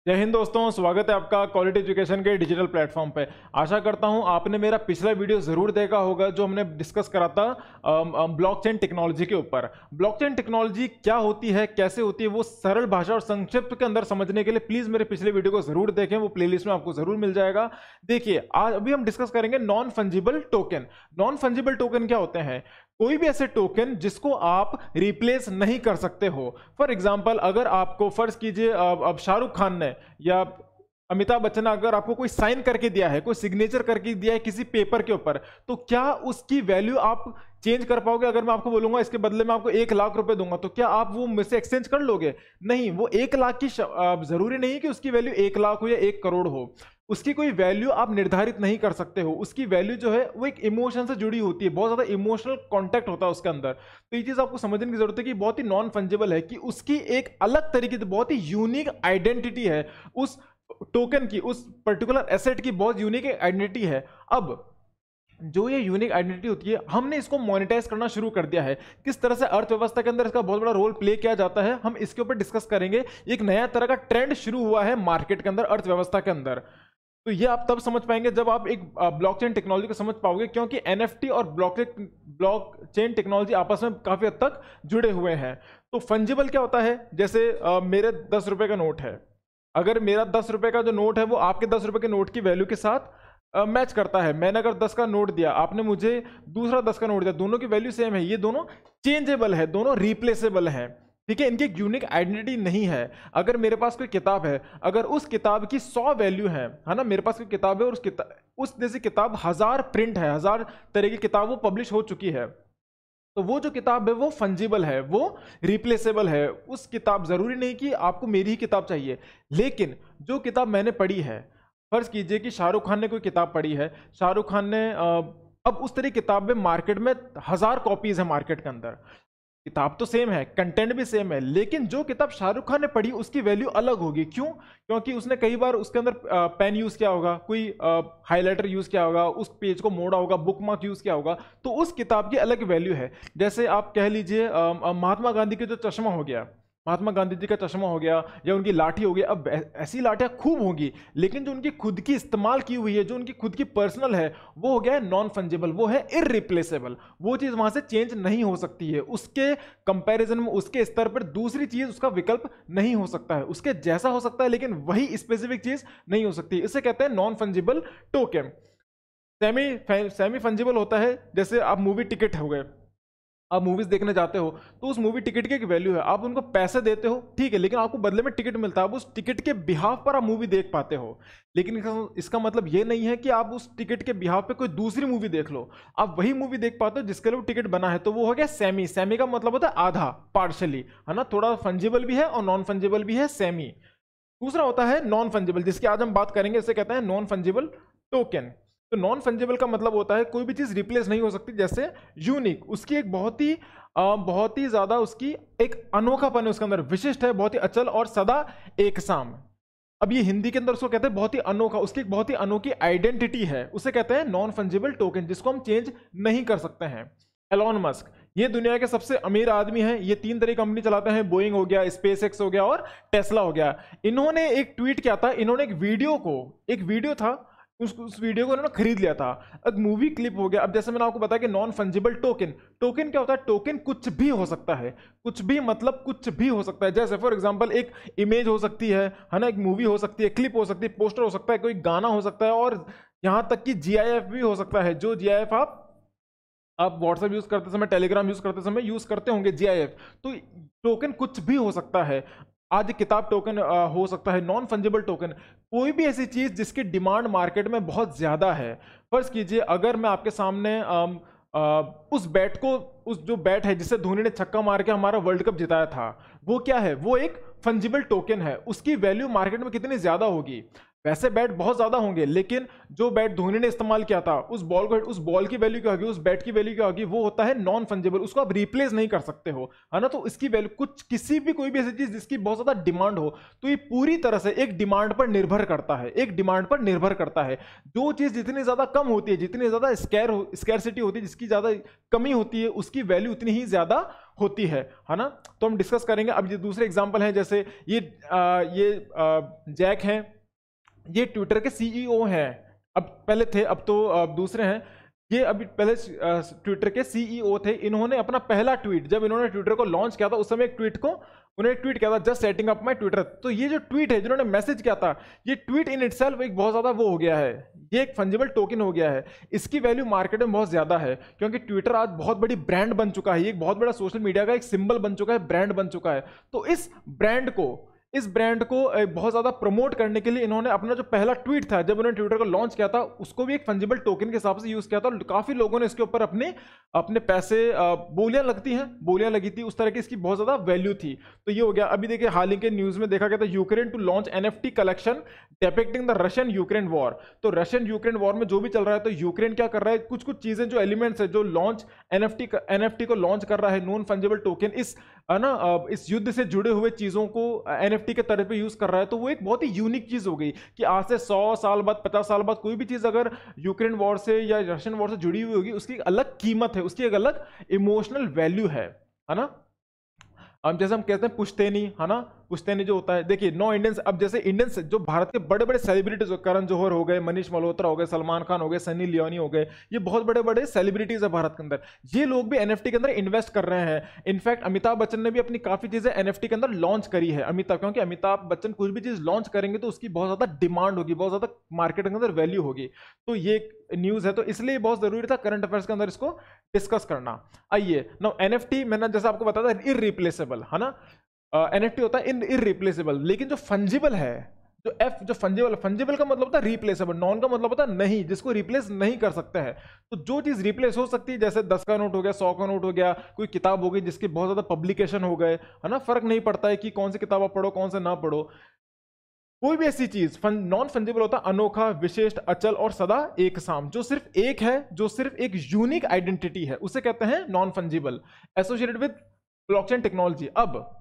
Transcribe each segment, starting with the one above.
जय हिंद दोस्तों, स्वागत है आपका क्वालिटी एजुकेशन के डिजिटल प्लेटफॉर्म पे। आशा करता हूं आपने मेरा पिछला वीडियो जरूर देखा होगा जो हमने डिस्कस करा था ब्लॉकचेन टेक्नोलॉजी के ऊपर। ब्लॉकचेन टेक्नोलॉजी क्या होती है, कैसे होती है, वो सरल भाषा और संक्षिप्त के अंदर समझने के लिए प्लीज मेरे पिछले वीडियो को जरूर देखें, वो प्लेलिस्ट में आपको जरूर मिल जाएगा। देखिए, आज अभी हम डिस्कस करेंगे non fungible token. Non fungible token क्या होते हैं? कोई भी ऐसे टोकन जिसको आप रिप्लेस नहीं कर सकते हो। फॉर एग्जाम्पल, अगर आपको फर्ज कीजिए अब शाहरुख खान ने या अमिताभ बच्चन ने अगर आपको कोई साइन करके दिया है, कोई सिग्नेचर करके दिया है किसी पेपर के ऊपर, तो क्या उसकी वैल्यू आप चेंज कर पाओगे? अगर मैं आपको बोलूंगा इसके बदले में आपको 1 लाख रुपए दूंगा, तो क्या आप वो मुझसे एक्सचेंज कर लोगे? नहीं। वो 1 लाख की जरूरी नहीं कि उसकी वैल्यू 1 लाख हो या 1 करोड़ हो। उसकी कोई वैल्यू आप निर्धारित नहीं कर सकते हो। उसकी वैल्यू जो है वो एक इमोशन से जुड़ी होती है, बहुत ज्यादा इमोशनल कॉन्टेक्ट होता है उसके अंदर। तो ये चीज आपको समझने की जरूरत है कि बहुत ही नॉन फंजिबल है, कि उसकी एक अलग तरीके से बहुत ही यूनिक आइडेंटिटी है। उस टोकन की, उस पर्टिकुलर एसेट की बहुत यूनिक आइडेंटिटी है। अब जो ये यूनिक आइडेंटिटी होती है, हमने इसको मोनेटाइज करना शुरू कर दिया है। किस तरह से अर्थव्यवस्था के अंदर इसका बहुत बड़ा रोल प्ले किया जाता है, हम इसके ऊपर डिस्कस करेंगे। एक नया तरह का ट्रेंड शुरू हुआ है मार्केट के अंदर, अर्थव्यवस्था के अंदर। तो ये आप तब समझ पाएंगे जब आप एक ब्लॉकचेन टेक्नोलॉजी को समझ पाओगे, क्योंकि एनएफटी और ब्लॉकचेन टेक्नोलॉजी आपस में काफी हद तक जुड़े हुए हैं। तो फंजिबल क्या होता है? जैसे मेरे 10 रुपए का नोट है। अगर मेरा 10 रुपए का जो नोट है वो आपके 10 रुपए के नोट की वैल्यू के साथ मैच करता है। मैंने अगर 10 का नोट दिया, आपने मुझे दूसरा 10 का नोट दिया, दोनों की वैल्यू सेम है, ये दोनों चेंजेबल है, दोनों रिप्लेसेबल है। ठीक है, इनकी एक यूनिक आइडेंटिटी नहीं है। अगर मेरे पास कोई किताब है, अगर उस किताब की 100 वैल्यू है ना, मेरे पास कोई किताब है और उस जैसी किताब 1000 प्रिंट है, 1000 तरह की किताब वो पब्लिश हो चुकी है, तो वो जो किताब है वो फंजिबल है, वो रिप्लेसेबल है। उस किताब, जरूरी नहीं कि आपको मेरी ही किताब चाहिए, लेकिन जो किताब मैंने पढ़ी है, फर्ज कीजिए कि शाहरुख खान ने कोई किताब पढ़ी है, शाहरुख खान ने अब उस तरह की किताब में मार्केट में 1000 कॉपीज है मार्केट के अंदर। किताब तो सेम है, कंटेंट भी सेम है, लेकिन जो किताब शाहरुख खान ने पढ़ी उसकी वैल्यू अलग होगी। क्यों? क्योंकि उसने कई बार उसके अंदर पेन यूज किया होगा, कोई हाइलाइटर यूज किया होगा, उस पेज को मोड़ा होगा, बुकमार्क यूज किया होगा, तो उस किताब की अलग वैल्यू है। जैसे आप कह लीजिए महात्मा गांधी के जो चश्मा हो गया, महात्मा गांधी जी का चश्मा हो गया या उनकी लाठी हो गई। अब ऐसी लाठियां खूब होंगी, लेकिन जो उनकी खुद की इस्तेमाल की हुई है, जो उनकी खुद की पर्सनल है, वो हो गया है नॉन फंजिबल, वो है इररिप्लेसेबल। वो चीज वहां से चेंज नहीं हो सकती है। उसके कंपैरिजन में, उसके स्तर पर दूसरी चीज, उसका विकल्प नहीं हो सकता है। उसके जैसा हो सकता है, लेकिन वही स्पेसिफिक चीज नहीं हो सकती। इसे कहते हैं non fungible token. Semi fungible होता है, जैसे आप मूवी टिकट हो गए, आप मूवीज देखने जाते हो, तो उस मूवी टिकट की एक वैल्यू है, आप उनको पैसे देते हो, ठीक है, लेकिन आपको बदले में टिकट मिलता है। आप उस टिकट के बिहाफ पर आप मूवी देख पाते हो, लेकिन इसका मतलब ये नहीं है कि आप उस टिकट के बिहाफ पे कोई दूसरी मूवी देख लो। आप वही मूवी देख पाते हो जिसके लिए वो टिकट बना है। तो वो हो गया सेमी। सेमी का मतलब होता है आधा, पार्शली, है ना, थोड़ा फंजिबल भी है और नॉन फंजिबल भी है, सेमी। दूसरा होता है नॉन फंजिबल, जिसकी आज हम बात करेंगे, इसे कहते हैं नॉन फंजिबल टोकन। तो नॉन फंजिबल का मतलब होता है कोई भी चीज रिप्लेस नहीं हो सकती। जैसे यूनिक, उसकी एक बहुत ही ज्यादा उसकी एक अनोखापन है, उसके अंदर विशिष्ट है, बहुत ही अचल और सदा एक साम। अब ये हिंदी के अंदर उसको कहते हैं बहुत ही अनोखा, उसकी एक बहुत ही अनोखी आइडेंटिटी है, उसे कहते हैं नॉन फंजिबल टोकन, जिसको हम चेंज नहीं कर सकते हैं। एलॉन मस्क, ये दुनिया के सबसे अमीर आदमी हैं। ये 3 तरह की कंपनी चलाते हैं, बोइंग हो गया, स्पेस एक्स हो गया और टेस्ला हो गया। इन्होंने एक ट्वीट किया था, इन्होंने एक वीडियो था, उस वीडियो को इन्होंने खरीद लिया था। अब मूवी क्लिप हो गया। अब जैसे मैंने आपको बताया कि नॉन फंजिबल टोकन, टोकन क्या होता है? टोकन कुछ भी हो सकता है, कुछ भी मतलब कुछ भी हो सकता है। जैसे फॉर एग्जांपल एक इमेज हो सकती है ना, एक मूवी हो सकती है, क्लिप हो सकती है, पोस्टर हो सकता है, कोई गाना हो सकता है, और यहां तक कि जीआईएफ भी हो सकता है। जो जीआईएफ आप व्हाट्सएप यूज करते समय, टेलीग्राम यूज करते समय यूज करते होंगे, जीआईएफ। तो टोकन कुछ भी हो सकता है। आज किताब टोकन हो सकता है। नॉन फंजिबल टोकन कोई भी ऐसी चीज जिसकी डिमांड मार्केट में बहुत ज्यादा है। फर्ज कीजिए, अगर मैं आपके सामने उस बैट को, उस जो बैट है जिससे धोनी ने छक्का मार के हमारा वर्ल्ड कप जिताया था, वो क्या है? वो एक फंजिबल टोकन है। उसकी वैल्यू मार्केट में कितनी ज्यादा होगी? वैसे बैट बहुत ज्यादा होंगे, लेकिन जो बैट धोनी ने इस्तेमाल किया था उस बॉल की वैल्यू क्या होगी, उस बैट की वैल्यू क्या होगी, वो होता है नॉन फंजेबल, उसको आप रिप्लेस नहीं कर सकते हो, है ना। तो इसकी वैल्यू कुछ किसी भी कोई भी ऐसी चीज जिसकी बहुत ज्यादा डिमांड हो, तो ये पूरी तरह से एक डिमांड पर निर्भर करता है, एक डिमांड पर निर्भर करता है। जो चीज जितनी ज्यादा कम होती है, जितनी ज्यादा स्कैरसिटी होती है, जिसकी ज्यादा कमी होती है, उसकी वैल्यू उतनी ही ज्यादा होती है ना। तो हम डिस्कस करेंगे। अब ये दूसरे एग्जांपल है, जैसे ये जैक हैं, ये ट्विटर के सीईओ हैं, अब पहले थे, अब तो दूसरे हैं। ये अभी पहले ट्विटर के सीईओ थे। इन्होंने अपना पहला ट्वीट, जब इन्होंने ट्विटर को लॉन्च किया था, उस समय उन्होंने ट्वीट किया था, just setting up my Twitter. तो ये जो ट्वीट है, जिन्होंने मैसेज किया था, ये ट्वीट इन इटसेल्फ एक बहुत ज्यादा वो हो गया है, ये एक फंजिबल टोकन हो गया है। इसकी वैल्यू मार्केट में बहुत ज्यादा है, क्योंकि ट्विटर आज बहुत बड़ी ब्रांड बन चुका है, ये एक बहुत बड़ा सोशल मीडिया का एक सिंबल बन चुका है, ब्रांड बन चुका है। तो इस ब्रांड को बहुत ज्यादा प्रमोट करने के लिए इन्होंने अपना जो पहला ट्वीट था, जब उन्होंने ट्विटर को लॉन्च किया था, उसको भी एक फंजिबल टोकन के हिसाब से यूज किया था। काफी लोगों ने इसके ऊपर अपने पैसे, बोलियां लगी थी, उस तरह की इसकी बहुत ज्यादा वैल्यू थी। तो ये हो गया। अभी देखिए, हाल ही के न्यूज में देखा गया था, Ukraine to launch NFT collection depicting the Russian Ukraine war. तो रशियन यूक्रेन वॉर में जो भी चल रहा है, तो यूक्रेन क्या कर रहा है, कुछ चीजें, जो एलिमेंट्स है, जो लॉन्च एनएफटी को लॉन्च कर रहा है, नॉन फंजिबल टोकन, इस युद्ध से जुड़े हुए चीजों को एनएफटी के तरह पे यूज कर रहा है। तो वो एक बहुत ही यूनिक चीज हो गई कि आज से 100 साल बाद, 50 साल बाद, कोई भी चीज अगर यूक्रेन वॉर से या रशियन वॉर से जुड़ी हुई होगी, उसकी एक अलग कीमत है, उसकी एक अलग इमोशनल वैल्यू है ना। अब जैसे हम कहते हैं पुश्तैनी, है ना, पुश्तैनी जो होता है, देखिए 9 इंडियंस, अब जैसे इंडियंस जो भारत के बड़े बड़े सेलिब्रिटीज, करण जौहर हो गए, मनीष मल्होत्रा हो गए, सलमान खान हो गए, सनी लियोनी हो गए, ये बहुत बड़े बड़े सेलिब्रिटीज है भारत के अंदर। ये लोग भी एनएफटी के अंदर इन्वेस्ट कर रहे हैं। इनफैक्ट अमिताभ बच्चन ने भी अपनी काफी चीजें एनएफटी के अंदर लॉन्च करी है। क्योंकि अमिताभ बच्चन कुछ भी चीज लॉन्च करेंगे तो उसकी बहुत ज्यादा डिमांड होगी, बहुत ज्यादा मार्केट के अंदर वैल्यू होगी। तो ये न्यूज है, तो इसलिए बहुत जरूरी था करंट अफेयर्स के अंदर इसको डिस्कस करना। आइए नाउ, एनएफटी मैंने जैसे आपको बताया था, इररिप्लेसेबल, है ना। एनएफटी होता है इररिप्लेसेबल, लेकिन जो फंजिबल है, जो फंजिबल का मतलब होता है रिप्लेसेबल, नॉन का मतलब होता है नहीं, जिसको रिप्लेस नहीं कर सकते हैं। तो जो चीज रिप्लेस हो सकती है, जैसे 10 का नोट हो गया, 100 का नोट हो गया, कोई किताब हो गई जिसके बहुत ज्यादा पब्लिकेशन हो गए, है ना, फर्क नहीं पड़ता है कि कौन सी किताब आप पढ़ो, कौन से ना पढ़ो। कोई भी ऐसी चीज नॉन फंजिबल होता है अनोखा, विशिष्ट, अचल और सदा एक साम, जो सिर्फ एक है, जो सिर्फ एक यूनिक आइडेंटिटी है, उसे कहते हैं non fungible, associated with blockchain technology. अब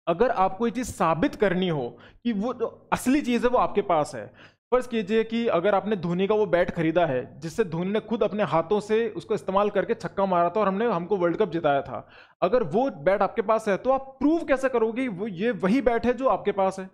अगर आपको ये चीज साबित करनी हो कि वो जो असली चीज है वो आपके पास है, फर्ज कीजिए कि अगर आपने धोनी का वो बैट खरीदा है, जिससे धोनी ने खुद अपने हाथों से उसको इस्तेमाल करके छक्का मारा था और हमको वर्ल्ड कप जिताया था, अगर वो बैट आपके पास है, तो आप प्रूव कैसे करोगे वो ये वही बैट है जो आपके पास है।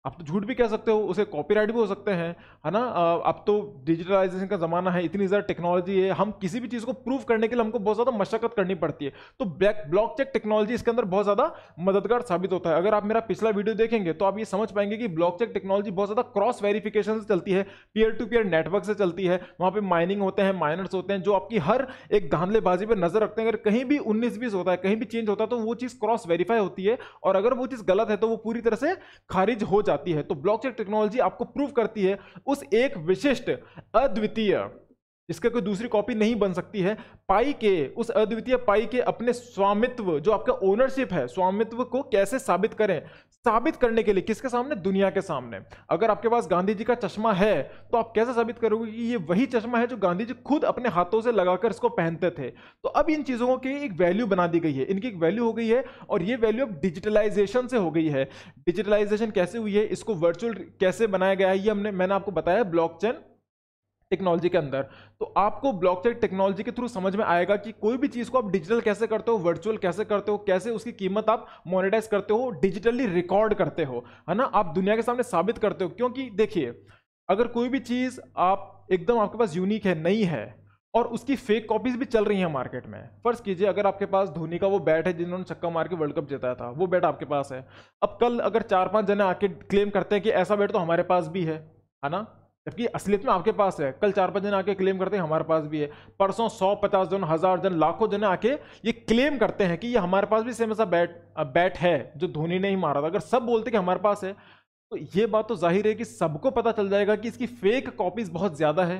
आप तो झूठ भी कह सकते हो, उसे कॉपीराइट भी हो सकते हैं, है ना। अब तो डिजिटलाइजेशन का जमाना है, इतनी ज़्यादा टेक्नोलॉजी है, हम किसी भी चीज़ को प्रूव करने के लिए हमको बहुत ज़्यादा मशक्कत करनी पड़ती है। तो ब्लॉकचेन टेक्नोलॉजी इसके अंदर बहुत ज़्यादा मददगार साबित होता है। अगर आप मेरा पिछला वीडियो देखेंगे तो आप ये समझ पाएंगे कि ब्लॉकचेन टेक्नोलॉजी बहुत ज़्यादा क्रॉस वेरिफिकेशन से चलती है, पीयर टू पीयर नेटवर्क से चलती है। वहाँ पे माइनिंग होते हैं, माइनर्स होते हैं, जो आपकी हर एक धांधलेबाजी पर नजर रखते हैं। अगर कहीं भी 19-20 होता है, कहीं भी चेंज होता है, तो वो चीज़ क्रॉस वेरीफाई होती है, और अगर वो चीज़ गलत है तो वो पूरी तरह से खारिज हो जाती है। तो ब्लॉकचेन टेक्नोलॉजी आपको प्रूव करती है उस एक विशिष्ट, अद्वितीय, इसका कोई दूसरी कॉपी नहीं बन सकती है, पाई के, उस अद्वितीय पाई के अपने स्वामित्व, जो आपका ओनरशिप है, स्वामित्व को कैसे साबित करें। साबित करने के लिए किसके सामने? दुनिया के सामने। अगर आपके पास गांधी जी का चश्मा है, तो आप कैसे साबित करोगे कि ये वही चश्मा है जो गांधी जी खुद अपने हाथों से लगाकर इसको पहनते थे। तो अब इन चीजों की एक वैल्यू बना दी गई है, इनकी एक वैल्यू हो गई है, और ये वैल्यू अब डिजिटलाइजेशन से हो गई है। डिजिटलाइजेशन कैसे हुई है, इसको वर्चुअल कैसे बनाया गया है, ये मैंने आपको बताया ब्लॉकचेन टेक्नोलॉजी के अंदर। तो आपको ब्लॉकचेन टेक्नोलॉजी के थ्रू समझ में आएगा कि कोई भी चीज को आप डिजिटल कैसे करते हो, वर्चुअल कैसे करते हो, कैसे उसकी कीमत आप मोनेटाइज करते हो, डिजिटली रिकॉर्ड करते हो, है ना, आप दुनिया के सामने साबित करते हो। क्योंकि देखिए, अगर कोई भी चीज आप एकदम आपके पास यूनिक है, नई है, और उसकी फेक कॉपीज भी चल रही हैं मार्केट में। फर्ज कीजिए अगर आपके पास धोनी का वो बैट है जिन्होंने छक्का मार के वर्ल्ड कप जिताया था, वो बैट आपके पास है। अब कल अगर 4-5 जने आके क्लेम करते हैं कि ऐसा बैट तो हमारे पास भी है ना, जबकि असलियत में आपके पास है। कल 4-5 जन आके क्लेम करते हैं हमारे पास भी है, परसों 100-50 जन, 1000 जन, लाखों जन आके ये क्लेम करते हैं कि ये हमारे पास भी सेम ऐसा बैट है जो धोनी ने ही मारा था। अगर सब बोलते कि हमारे पास है, तो ये बात तो जाहिर है कि सबको पता चल जाएगा कि इसकी फेक कॉपीज बहुत ज्यादा है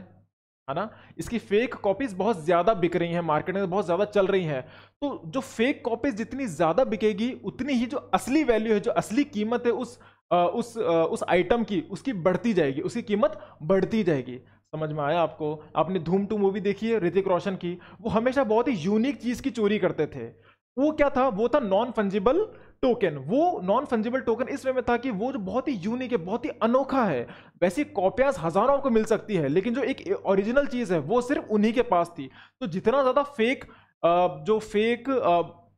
ना, इसकी फेक कॉपीज बहुत ज्यादा बिक रही हैं मार्केट में, बहुत ज्यादा चल रही हैं। तो जो फेक कॉपीज जितनी ज्यादा बिकेगी, उतनी ही जो असली वैल्यू है, जो असली कीमत है, उस उस आइटम की उसकी बढ़ती जाएगी, उसकी कीमत बढ़ती जाएगी। समझ में आया आपको? आपने धूम 2 मूवी देखी है ऋतिक रोशन की, वो हमेशा बहुत ही यूनिक चीज की चोरी करते थे। वो क्या था? वो था नॉन फंजिबल टोकन। वो नॉन फंजिबल टोकन इस वे में था कि वो जो बहुत ही यूनिक है, बहुत ही अनोखा है। वैसी कॉपियां हजारों को मिल सकती है, लेकिन जो एक ओरिजिनल चीज है वो सिर्फ उन्हीं के पास थी। तो जितना ज्यादा जो फेक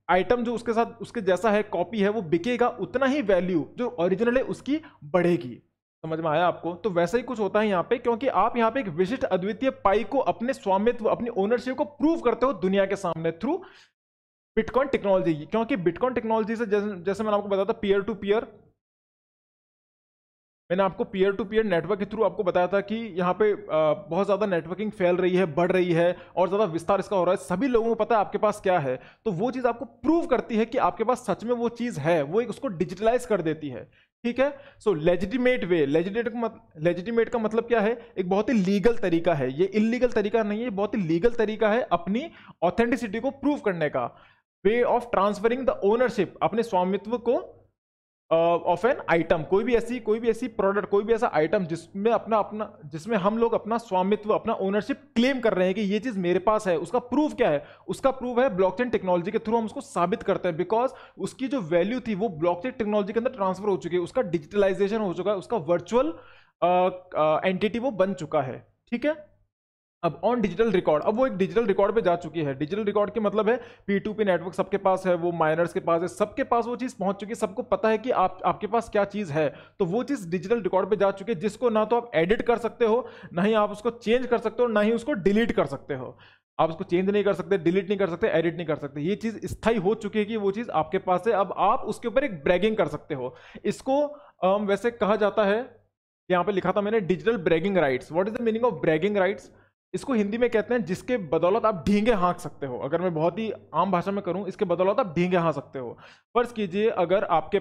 आइटम जो उसके साथ उसके जैसा है, कॉपी है, वो बिकेगा, उतना ही वैल्यू जो ओरिजिनल है उसकी बढ़ेगी। समझ में आया आपको? तो वैसा ही कुछ होता है यहाँ पे, क्योंकि आप यहाँ पे एक विशिष्ट अद्वितीय पाई को, अपने स्वामित्व, अपनी ओनरशिप को प्रूव करते हो दुनिया के सामने थ्रू बिटकॉइन टेक्नोलॉजी। क्योंकि बिटकॉइन टेक्नोलॉजी से जैसे मैंने आपको बताया था, पीयर टू पीयर, मैंने आपको पीयर टू पीयर नेटवर्क के थ्रू आपको बताया था कि यहाँ पे बहुत ज़्यादा नेटवर्किंग फैल रही है, बढ़ रही है, और ज़्यादा विस्तार इसका हो रहा है। सभी लोगों को पता है आपके पास क्या है, तो वो चीज़ आपको प्रूव करती है कि आपके पास सच में वो चीज़ है, वो एक उसको डिजिटलाइज कर देती है। ठीक है? सो लेजिटिमेट वे, लेजिटिमेट का मतलब क्या है? एक बहुत ही लीगल तरीका है, ये इलीगल तरीका नहीं है, बहुत ही लीगल तरीका है अपनी ऑथेंटिसिटी को प्रूव करने का। Way of transferring the ownership, अपने स्वामित्व को ऑफ एन आइटम, कोई भी ऐसी प्रोडक्ट, कोई भी ऐसा आइटम जिसमें हम लोग अपना स्वामित्व, अपना ओनरशिप क्लेम कर रहे हैं कि ये चीज मेरे पास है। उसका प्रूफ क्या है? उसका प्रूफ है ब्लॉकचेन टेक्नोलॉजी के थ्रू हम उसको साबित करते हैं, बिकॉज उसकी जो वैल्यू थी वो ब्लॉकचेन टेक्नोलॉजी के अंदर ट्रांसफर हो चुकी है, उसका डिजिटलाइजेशन हो चुका है, उसका वर्चुअल एंटिटी वो बन चुका है। ठीक है? अब ऑन डिजिटल रिकॉर्ड, अब वो एक डिजिटल रिकॉर्ड पे जा चुकी है। डिजिटल रिकॉर्ड के मतलब है P2P नेटवर्क सबके पास है, वो माइनर्स के पास है, सबके पास वो चीज़ पहुंच चुकी है, सबको पता है कि आपके पास क्या चीज़ है। तो वो चीज़ डिजिटल रिकॉर्ड पे जा चुकी है, जिसको ना तो आप एडिट कर सकते हो, ना ही आप उसको चेंज कर सकते हो, ना ही उसको डिलीट कर सकते हो। आप उसको चेंज नहीं कर सकते, डिलीट नहीं कर सकते, एडिट नहीं कर सकते। ये चीज़ स्थायी हो चुकी है कि वो चीज़ आपके पास है। अब आप उसके ऊपर एक ब्रैगिंग कर सकते हो। इसको वैसे कहा जाता है, यहाँ पे लिखा था मैंने, digital bragging rights. What is the meaning of bragging rights? इसको हिंदी में कहते हैं जिसके बदौलत आप ढींगे हाँक सकते हो। अगर मैं बहुत ही आम भाषा में करूं, इसके बदौलत आप ढींगे हाँक सकते हो। फर्ज कीजिए अगर आपके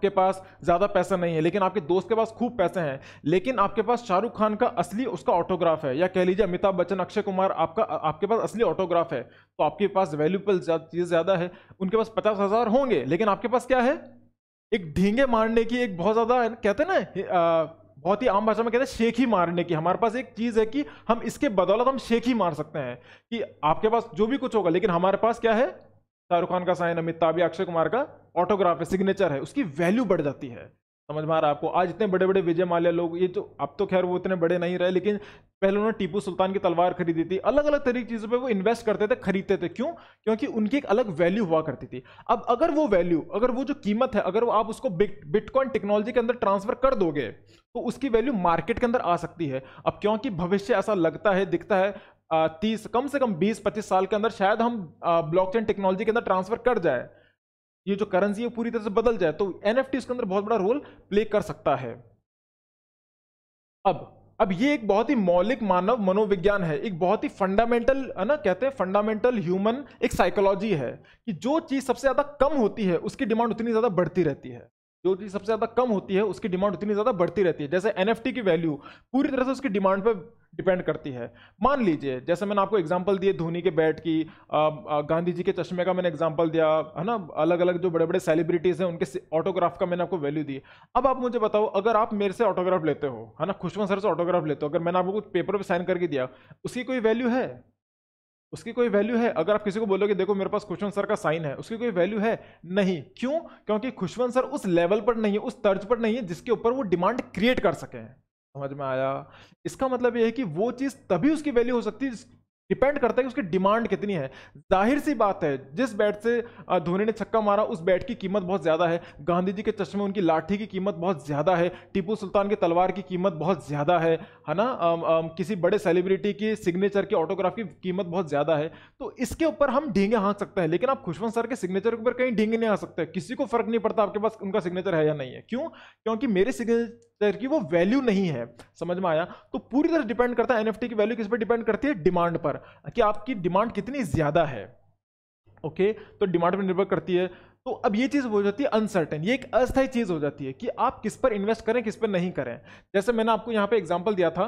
पास ज्यादा पैसा नहीं है, लेकिन आपके दोस्त के पास खूब पैसे हैं, लेकिन आपके पास शाहरुख खान का असली उसका ऑटोग्राफ है, या कह लीजिए अमिताभ बच्चन, अक्षय कुमार, आपके पास असली ऑटोग्राफ है, तो आपके पास वैल्यूबल चीज ज्यादा है। उनके पास 50,000 होंगे, लेकिन आपके पास क्या है? एक ढींगे मारने की, एक बहुत ज्यादा, कहते हैं ना, बहुत ही आम भाषा में कहते हैं शेख ही मारने की। हमारे पास एक चीज है कि हम इसके बदौलत हम शेख ही मार सकते हैं, कि आपके पास जो भी कुछ होगा, लेकिन हमारे पास क्या है? शाहरुख खान का साइन, अमिताभ या अक्षय कुमार का ऑटोग्राफ है, सिग्नेचर है, उसकी वैल्यू बढ़ जाती है। समझ में आ रहा है आपको? आज इतने बड़े बड़े विजय माल्या लोग, ये तो अब तो खैर वो इतने बड़े नहीं रहे, लेकिन पहले उन्होंने टीपू सुल्तान की तलवार खरीदी थी। अलग अलग तरह की चीजों पे वो इन्वेस्ट करते थे, खरीदते थे। क्यों? क्योंकि उनकी एक अलग वैल्यू हुआ करती थी। अब अगर वो वैल्यू, अगर वो जो कीमत है, अगर वो आप उसको बिटकॉइन टेक्नोलॉजी के अंदर ट्रांसफर कर दोगे, तो उसकी वैल्यू मार्केट के अंदर आ सकती है। अब क्योंकि भविष्य ऐसा लगता है, दिखता है, 30 कम से कम 20-25 साल के अंदर शायद हम ब्लॉकचेन टेक्नोलॉजी के अंदर ट्रांसफर कर जाए, ये जो करेंसी है पूरी तरह से बदल जाए, तो एनएफटी इसके अंदर बहुत बड़ा रोल प्ले कर सकता है। अब ये एक बहुत ही मौलिक मानव मनोविज्ञान है, एक बहुत ही फंडामेंटल, है ना, कहते हैं फंडामेंटल ह्यूमन एक साइकोलॉजी है, कि जो चीज सबसे ज्यादा कम होती है उसकी डिमांड उतनी ज्यादा बढ़ती रहती है। जो चीज सबसे ज्यादा कम होती है उसकी डिमांड उतनी ज्यादा बढ़ती रहती है। जैसे एनएफटी की वैल्यू पूरी तरह से उसकी डिमांड पे डिपेंड करती है। मान लीजिए, जैसे मैंने आपको एग्जांपल दिए धोनी के बैट की, गांधी जी के चश्मे का मैंने एग्जांपल दिया, है ना, अलग अलग जो बड़े बड़े सेलिब्रिटीज हैं उनके ऑटोग्राफ का मैंने आपको वैल्यू दी। अब आप मुझे बताओ, अगर आप मेरे से ऑटोग्राफ लेते हो, है ना, खुशवंत सर से ऑटोग्राफ लेते हो, अगर मैंने आपको कुछ पेपर पे साइन करके दिया, उसकी कोई वैल्यू है? उसकी कोई वैल्यू है? अगर आप किसी को बोलोगे देखो मेरे पास खुशवंत सर का साइन है, उसकी कोई वैल्यू है? नहीं। क्यों? क्योंकि खुशवंत सर उस लेवल पर नहीं है, उस तर्ज पर नहीं है जिसके ऊपर वो डिमांड क्रिएट कर सके। समझ में आया? इसका मतलब ये है कि वो चीज तभी उसकी वैल्यू हो सकती है, डिपेंड करता है कि उसकी डिमांड कितनी है। जाहिर सी बात है, जिस बैट से धोनी ने छक्का मारा उस बैट की कीमत बहुत ज्यादा है, गांधी जी के चश्मे उनकी लाठी की कीमत बहुत ज्यादा है, टीपू सुल्तान की तलवार की कीमत बहुत ज्यादा है ना, किसी बड़े सेलिब्रिटी की सिग्नेचर की ऑटोग्राफ की कीमत बहुत ज्यादा है। तो इसके ऊपर हम ढींगे हाँक सकते हैं, लेकिन आप खुशवंत सर के सिग्नेचर के ऊपर कहीं ढींगे नहीं आ सकते। किसी को फर्क नहीं पड़ता आपके पास उनका सिग्नेचर है या नहीं है। क्यों? क्योंकि मेरे सिग्नेचर की वो वैल्यू नहीं है। समझ में आया? तो पूरी तरह डिपेंड करता है, एनएफटी की वैल्यू किस पर डिपेंड करती है? डिमांड पर, कि आपकी डिमांड कितनी ज्यादा है। ओके, तो डिमांड पर निर्भर करती है। तो अब ये चीज हो जाती है अनसर्टेन, ये एक अस्थायी चीज हो जाती है कि आप किस पर इन्वेस्ट करें, किस पर नहीं करें। जैसे मैंने आपको यहां पे एग्जांपल दिया था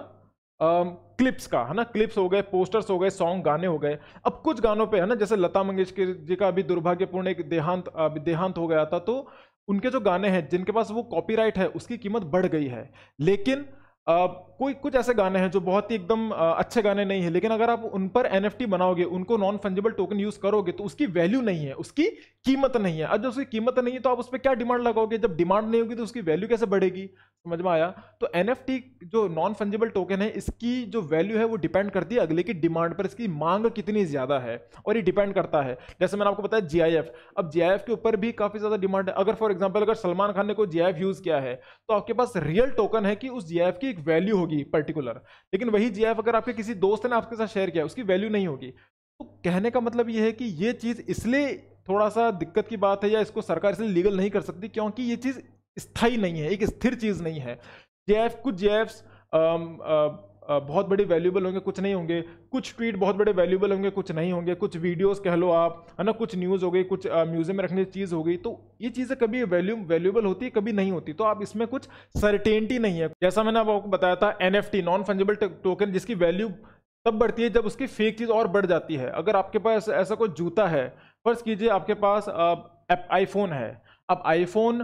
क्लिप्स का, है ना, क्लिप्स हो गए, पोस्टर्स हो गए, सॉन्ग, गाने हो गए। अब कुछ गानों पे, है ना, जैसे लता मंगेशकर जी का अभी दुर्भाग्यपूर्ण एक देहांत हो गया था, तो उनके जो गाने हैं जिनके पास वो कॉपीराइट है उसकी कीमत बढ़ गई है। लेकिन कोई कुछ ऐसे गाने हैं जो बहुत ही एकदम अच्छे गाने नहीं है, लेकिन अगर आप उन पर NFT बनाओगे, उनको नॉन फंजिबल टोकन यूज करोगे, तो उसकी वैल्यू नहीं है, उसकी कीमत नहीं है। अब जब उसकी कीमत नहीं है तो आप उस पर क्या डिमांड लगाओगे? जब डिमांड नहीं होगी तो उसकी वैल्यू कैसे बढ़ेगी? समझ में आया? तो NFT जो नॉन फंजिबल टोकन है, इसकी जो वैल्यू है वो डिपेंड करती है अगले की डिमांड पर, इसकी मांग कितनी ज्यादा है, और ये डिपेंड करता है। जैसे मैंने आपको बताया GIF, अब GIF के ऊपर भी काफी ज्यादा डिमांड है। अगर फॉर एग्जाम्पल अगर सलमान खान ने कोई GIF यूज किया है तो आपके पास रियल टोकन है कि उस GIF की एक वैल्यू होगी पर्टिकुलर, लेकिन वही GIF अगर आपके किसी दोस्त ने आपके साथ शेयर किया उसकी वैल्यू नहीं होगी। तो कहने का मतलब ये है कि ये चीज इसलिए थोड़ा सा दिक्कत की बात है, या इसको सरकार इसलिए लीगल नहीं कर सकती क्योंकि ये चीज स्थायी नहीं है, एक स्थिर चीज नहीं है। कुछ GIFs बहुत बड़े वैल्यूएबल होंगे, कुछ नहीं होंगे। कुछ ट्वीट बहुत बड़े वैल्यूएबल होंगे, कुछ नहीं होंगे। कुछ वीडियोस कह लो आप, है ना, कुछ न्यूज़ हो गई, कुछ म्यूजियम में रखने की चीज़ हो गई। तो ये चीज़ें कभी वैल्यूएबल होती है, कभी नहीं होती। तो आप इसमें कुछ सर्टेनिटी नहीं है। जैसा मैंने आपको बताया था NFT नॉन फंजिबल टोकन, जिसकी वैल्यू तब बढ़ती है जब उसकी फेक चीज़ और बढ़ जाती है। अगर आपके पास ऐसा कोई जूता है, फर्ज कीजिए आपके पास आईफोन है। अब आईफोन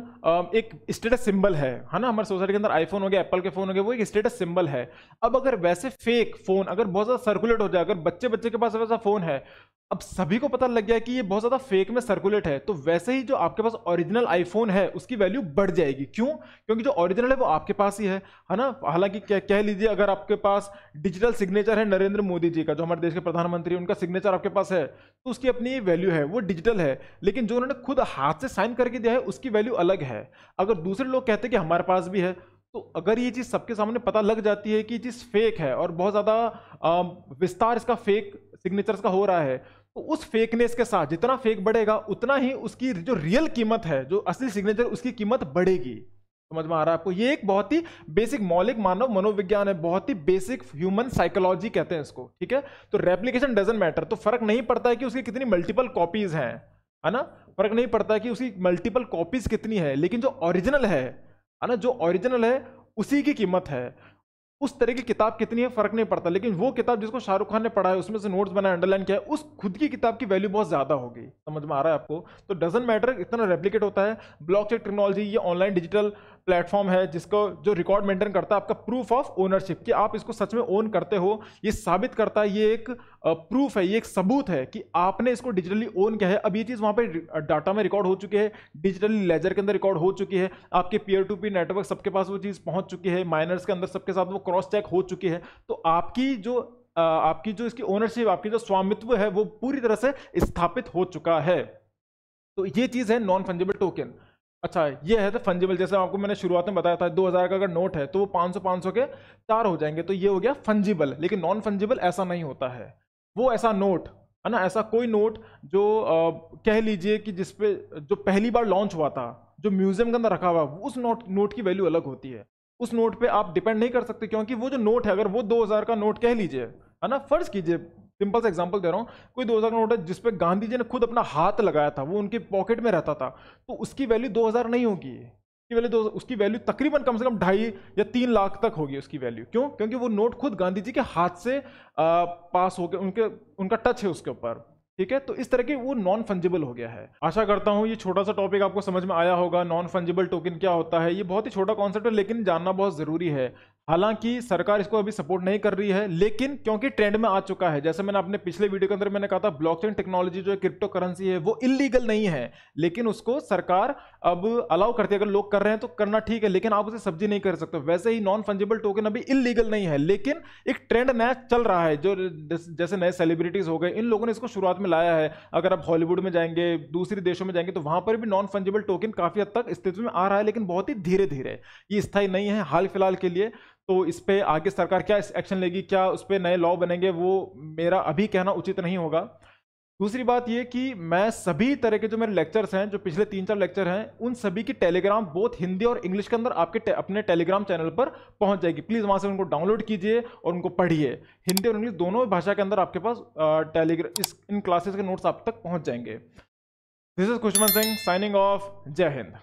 एक स्टेटस सिंबल है ना, हमारे सोसाइटी के अंदर आईफोन हो गया, एप्पल के फोन हो गए, वो एक स्टेटस सिंबल है। अब अगर वैसे फेक फोन अगर बहुत ज्यादा सर्कुलेट हो जाए, अगर बच्चे बच्चे के पास वैसा फोन है, अब सभी को पता लग गया कि ये बहुत ज्यादा फेक में सर्कुलेट है, तो वैसे ही जो आपके पास ओरिजिनल आईफोन है उसकी वैल्यू बढ़ जाएगी। क्यों? क्योंकि जो ओरिजिनल है वो आपके पास ही है ना। हालांकि कह लीजिए अगर आपके पास डिजिटल सिग्नेचर है नरेंद्र मोदी जी का, जो हमारे देश के प्रधानमंत्री, उनका सिग्नेचर आपके पास है, तो उसकी अपनी वैल्यू है, वो डिजिटल है। लेकिन जो उन्होंने खुद हाथ से साइन करके दिया है उसकी वैल्यू अलग है। अगर दूसरे लोग कहते हैं कि हमारे पास भी है, तो अगर ये चीज सबके सामने पता लग जाती है कि ये चीज फेक है और बहुत ज्यादा विस्तार इसका फेक सिग्नेचर्स का हो रहा है, तो उस फेकनेस के साथ जितना फेक बढ़ेगा उतना ही उसकी जो रियल कीमत है, जो असली सिग्नेचर, उसकी कीमत बढ़ेगी। समझ में आ रहा है आपको? ये एक बहुत ही बेसिक मौलिक मानव मनोविज्ञान है, बहुत ही बेसिक ह्यूमन साइकोलॉजी कहते हैं इसको, ठीक है। तो रेप्लिकेशन डजंट मैटर, तो फर्क नहीं पड़ता है कि उसकी कितनी मल्टीपल कॉपीज हैं, है ना, फर्क नहीं पड़ता है कि उसकी मल्टीपल कॉपीज कितनी है, लेकिन जो ओरिजिनल है ना, जो ओरिजिनल है उसी की कीमत है। उस तरह की किताब कितनी है फर्क नहीं पड़ता, लेकिन वो किताब जिसको शाहरुख खान ने पढ़ा है, उसमें से नोट्स बनाए, अंडरलाइन किया है, उस खुद की किताब की वैल्यू बहुत ज्यादा होगी। समझ में आ रहा है आपको? तो डजंट मैटर इतना रेप्लिकेट होता है। ब्लॉकचेन टेक्नोलॉजी ये ऑनलाइन डिजिटल प्लेटफॉर्म है जिसको जो रिकॉर्ड मेंटेन करता है आपका प्रूफ ऑफ ओनरशिप, कि आप इसको सच में ओन करते हो, ये साबित करता है। ये एक प्रूफ है, ये एक सबूत है कि आपने इसको डिजिटली ओन किया है। अब ये चीज वहां पे डाटा में रिकॉर्ड हो चुकी है, डिजिटली लेजर के अंदर रिकॉर्ड हो चुकी है, आपके पीयर टू पीयर नेटवर्क सबके पास वो चीज पहुंच चुकी है, माइनर्स के अंदर सबके साथ वो क्रॉस चेक हो चुकी है। तो आपकी जो इसकी ओनरशिप, आपकी जो स्वामित्व है, वो पूरी तरह से स्थापित हो चुका है। तो ये चीज है नॉन फंजिबल टोकन। अच्छा, ये है तो फंजिबल, जैसे आपको मैंने शुरुआत में बताया था 2000 का अगर नोट है तो वो 500 के 4 हो जाएंगे, तो ये हो गया फंजिबल। लेकिन नॉन फंजिबल ऐसा नहीं होता है। वो ऐसा नोट है ना, ऐसा कोई नोट जो कह लीजिए कि जिसपे जो पहली बार लॉन्च हुआ था, जो म्यूजियम के अंदर रखा हुआ, उस नोट की वैल्यू अलग होती है। उस नोट पे आप डिपेंड नहीं कर सकते, क्योंकि वो जो नोट है, अगर वो 2000 का नोट कह लीजिए, है ना, फर्ज कीजिए, सिंपल सा एग्जांपल दे रहा हूं, कोई 2000 का नोट है जिसपे गांधी जी ने खुद अपना हाथ लगाया था, वो उनके पॉकेट में रहता था, तो उसकी वैल्यू 2000 नहीं होगी। उसकी वैल्यू तकरीबन कम से कम 2.5 या 3 लाख तक होगी उसकी वैल्यू। क्यों? क्योंकि वो नोट खुद गांधी जी के हाथ से पास हो गया, उनका टच है उसके ऊपर। ठीक है, तो इस तरह के वो नॉन फंजिबल हो गया है। आशा करता हूं ये छोटा सा टॉपिक आपको समझ में आया होगा। नॉन फंजिबल टोकन क्या होता है, ये बहुत ही छोटा कॉन्सेप्ट है, लेकिन जानना बहुत जरूरी है। हालांकि सरकार इसको अभी सपोर्ट नहीं कर रही है, लेकिन क्योंकि ट्रेंड में आ चुका है, जैसे मैंने अपने पिछले वीडियो के अंदर मैंने कहा था, ब्लॉकचेन टेक्नोलॉजी जो है, क्रिप्टो करेंसी है, वो इलीगल नहीं है, लेकिन उसको सरकार अब अलाउ करती है। अगर लोग कर रहे हैं तो करना ठीक है, लेकिन आप उसे सब्जी नहीं कर सकते। वैसे ही नॉन फंजिबल टोकन अभी इलीगल नहीं है, लेकिन एक ट्रेंड नया चल रहा है, जो जैसे नए सेलिब्रिटीज हो गए, इन लोगों ने इसको शुरुआत में लाया है। अगर आप हॉलीवुड में जाएंगे, दूसरे देशों में जाएंगे, तो वहां पर भी नॉन फंजिबल टोकन काफी हद तक अस्तित्व में आ रहा है, लेकिन बहुत ही धीरे धीरे, ये स्थायी नहीं है हाल फिलहाल के लिए। तो इस पे आगे सरकार क्या एक्शन लेगी, क्या उस पे नए लॉ बनेंगे, वो मेरा अभी कहना उचित नहीं होगा। दूसरी बात ये कि मैं सभी तरह के जो मेरे लेक्चर्स हैं, जो पिछले 3-4 लेक्चर हैं, उन सभी की टेलीग्राम बोथ हिंदी और इंग्लिश के अंदर आपके अपने टेलीग्राम चैनल पर पहुंच जाएगी। प्लीज वहां से उनको डाउनलोड कीजिए और उनको पढ़िए। हिंदी और इंग्लिश दोनों भाषा के अंदर आपके पास इन क्लासेस के नोट्स आप तक पहुंच जाएंगे। This is Khushman Singh signing off. जय हिंद।